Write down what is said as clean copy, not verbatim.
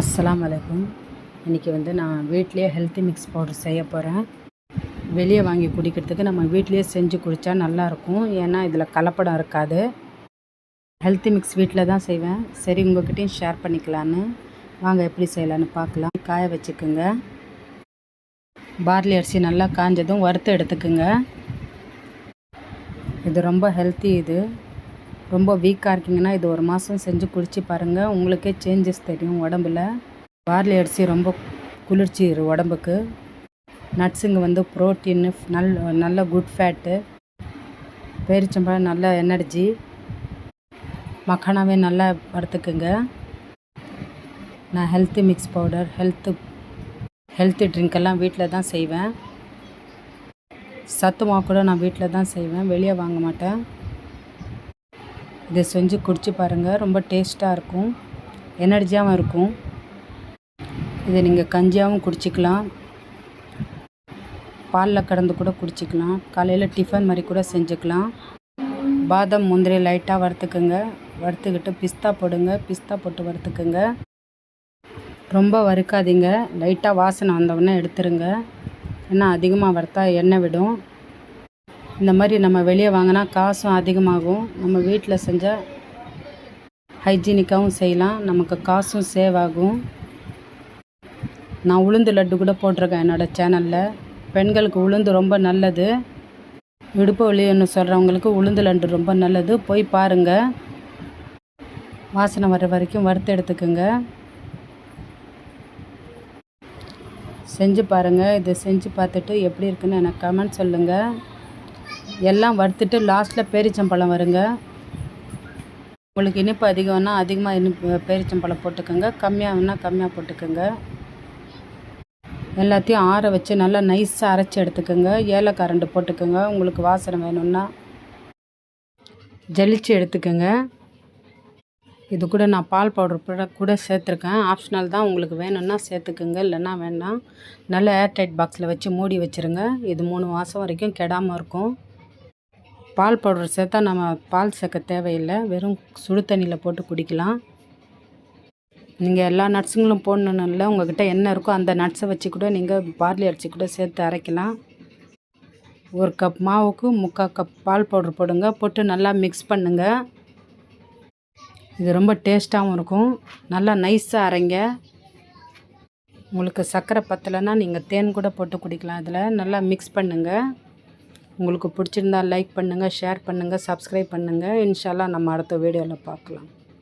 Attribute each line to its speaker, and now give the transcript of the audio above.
Speaker 1: அஸ்ஸலாமு அலைக்கும். இன்றைக்கி நான் வீட்டிலேயே ஹெல்த்தி மிக்ஸ் பவுடர் செய்ய போகிறேன். வெளியே வாங்கி குடிக்கிறதுக்கு நம்ம வீட்டிலேயே செஞ்சு குடித்தா நல்லாயிருக்கும். ஏன்னா இதில் கலப்படம் இருக்காது. ஹெல்த்தி மிக்ஸ் வீட்டில் தான் செய்வேன். சரி, உங்கள்கிட்டையும் ஷேர் பண்ணிக்கலான்னு வாங்க எப்படி செய்யலான்னு பார்க்கலாம். காய வச்சுக்குங்க. பார்லி அரிசி நல்லா காஞ்சதும் வறுத்து எடுத்துக்குங்க. இது ரொம்ப ஹெல்த்தி. இது ரொம்ப வீக்காக இருக்கீங்கன்னா இது ஒரு மாதம் செஞ்சு குடிச்சு பாருங்கள். உங்களுக்கே சேஞ்சஸ் தெரியும் உடம்புல. பார்லி அரிசி ரொம்ப குளிர்ச்சி உடம்புக்கு. நட்ஸுங்க ப்ரோட்டீன், நல்ல குட் ஃபேட்டு. பேரிச்சம்பழம் நல்ல எனர்ஜி. மக்கானாவே நல்லா வறுத்துக்குங்க. நான் ஹெல்த்தி மிக்ஸ் பவுடர், ஹெல்த்தி ட்ரிங்க்கெல்லாம் வீட்டில் தான் செய்வேன். சத்து மாவு கூட நான் வீட்டில் தான் செய்வேன், வெளியே வாங்க மாட்டேன். இதை செஞ்சு குடிச்சு பாருங்கள். ரொம்ப டேஸ்ட்டாக இருக்கும், எனர்ஜியாகவும் இருக்கும். இதை நீங்கள் கஞ்சியாகவும் குடிச்சிக்கலாம், பாலில் கலந்து கூட குடிச்சிக்கலாம். காலையில் டிஃபன் மாதிரி கூட செஞ்சுக்கலாம். பாதாம் முந்திரி லைட்டாக வறுத்துக்குங்க. வறுத்துக்கிட்டு பிஸ்தா போடுங்க. பிஸ்தா போட்டு வறுத்துக்குங்க. ரொம்ப வறுக்காதீங்க. லைட்டாக வாசனை வந்தவுடனே எடுத்துருங்க. ஏன்னா அதிகமாக வறுத்தா எண்ணெய் விடும். இந்த மாதிரி நம்ம வெளியே வாங்கினா காசும் அதிகமாகும். நம்ம வீட்டில் செஞ்சால் ஹைஜீனிக்காகவும் செய்யலாம், நமக்கு காசும் சேவ் ஆகும். நான் உளுந்து லட்டு கூட போட்டிருக்கேன் என்னோடய சேனலில். பெண்களுக்கு உளுந்து ரொம்ப நல்லது. இடுப்பு வலின்னு சொல்கிறவங்களுக்கு உளுந்து லட்டு ரொம்ப நல்லது. போய் பாருங்கள். வாசனை வர வரைக்கும் வறுத்து எடுத்துக்குங்க. செஞ்சு பாருங்கள். இதை செஞ்சு பார்த்துட்டு எப்படி இருக்குன்னு எனக்கு கமெண்ட் சொல்லுங்கள். எல்லாம் வறுத்துட்டு லாஸ்ட்டில் பேரிச்சம்பழம் வருங்க. உங்களுக்கு இனிப்பு அதிகம்னா அதிகமாக பேரிச்சம்பழம் போட்டுக்கோங்க, கம்மியாகனா கம்மியாக போட்டுக்கோங்க. எல்லாத்தையும் ஆற வச்சு நல்லா நைஸாக அரைச்சி எடுத்துக்கோங்க. ஏலக்காய் 2 போட்டுக்கோங்க. உங்களுக்கு வாசனை வேணும்னா ஜலிச்சு எடுத்துக்கோங்க. இது கூட நான் பால் பவுடர் கூட சேர்த்துருக்கேன். ஆப்ஷனல் தான், உங்களுக்கு வேணும்னா சேர்த்துக்குங்க, இல்லைன்னா வேணாம். நல்லா ஏர்டைட் பாக்ஸில் வச்சு மூடி வச்சுருங்க. இது 3 மாதம் வரைக்கும் கெடாமல் இருக்கும். பால் பவுடர் சேர்த்தா நம்ம பால் சேர்க்க தேவையில்லை, வெறும் சுடு தண்ணியில் போட்டு குடிக்கலாம். நீங்கள் எல்லா நட்ஸுங்களும் போடணுன்னு இல்லை, உங்கள்கிட்ட என்ன இருக்கோ அந்த நட்ஸை வச்சு கூட நீங்கள் பார்லி அரிசி கூட சேர்த்து அரைக்கலாம். 1 கப் மாவுக்கு 3/4 கப் பால் பவுடர் போடுங்க. போட்டு நல்லா மிக்ஸ் பண்ணுங்கள். இது ரொம்ப டேஸ்ட்டாகவும் இருக்கும். நல்லா நைஸாக அரைங்க. உங்களுக்கு சர்க்கரை பத்தலைன்னா நீங்கள் தேன் கூட போட்டு குடிக்கலாம். அதில் நல்லா மிக்ஸ் பண்ணுங்கள். உங்களுக்கு பிடிச்சிருந்தால் லைக் பண்ணுங்கள், ஷேர் பண்ணுங்கள், சப்ஸ்கிரைப் பண்ணுங்கள். இன்ஷா அல்லாஹ் நம்ம அடுத்த வீடியோவில் பார்க்கலாம்.